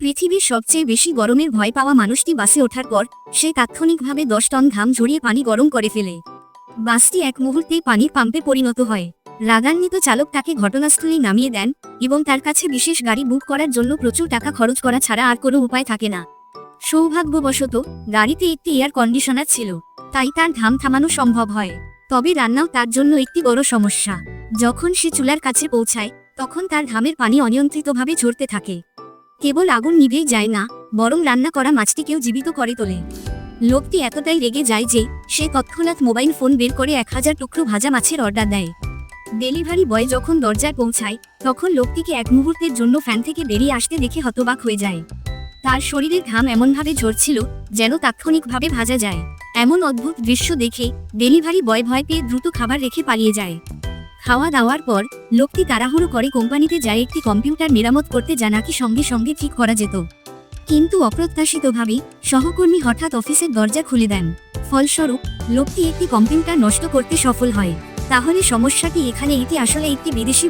পৃথিবীর সবচেয়ে বেশি গরমের ভয় পাওয়া মানুষটি বাসে ওঠার পর সে তাৎক্ষণিকভাবে 10 টন ঘাম ঝরিয়ে পানি গরম করে ফেলে। বাসটি এক মুহূর্তেই পানির পাম্পে পরিণত হয়। রাগান্বিত চালক তাকে ঘটনাস্থলেই নামিয়ে দেন এবং তার কাছে বিশেষ গাড়ি বুক করার জন্য প্রচুর টাকা খরচ করা ছাড়া আর কোনো উপায় থাকে না। সৌভাগ্যবশত গাড়িতে একটি এয়ার কন্ডিশনার ছিল, তাই তার ঘাম থামানো সম্ভব হয়। তবে রান্নাও তার জন্য একটি বড় সমস্যা। যখন সে চুলার কাছে পৌঁছায় তখন তার ঘামের পানি অনিয়ন্ত্রিতভাবে ঝরতে থাকে। কেবল আগুন নিভেই যায় না, বরং রান্না করা মাছটিকেও জীবিত করে তোলে। লোকটি এতটাই রেগে যায় যে সে তৎক্ষণাৎ মোবাইল ফোন বের করে 1000 টুকরো ভাজা মাছের অর্ডার দেয়। ডেলিভারি বয় যখন দরজায় পৌঁছায় তখন লোকটিকে এক মুহূর্তের জন্য ফ্যান থেকে বেরিয়ে আসতে দেখে হতবাক হয়ে যায়। তার শরীরের ঘাম এমনভাবে ঝরছিল যেন তাৎক্ষণিকভাবে ভাজা যায়। এমন অদ্ভুত দৃশ্য দেখে ডেলিভারি বয় ভয় পেয়ে দ্রুত খাবার রেখে পালিয়ে যায়। খাওয়া দাওয়ার পর লোকটি তাড়াহুড়ো করে কোম্পানিতে যায় একটি কম্পিউটার মেরামত করতে, যা নাকি সঙ্গে সঙ্গে ঠিক করা যেত। কিন্তু অপ্রত্যাশিতভাবেই সহকর্মী হঠাৎ অফিসের দরজা খুলে দেন। ফলস্বরূপ লোকটি একটি কম্পিউটার নষ্ট করতে সফল হয়। তাহলে সমস্যাটি এখানে, এটি আসলে একটি বিদেশি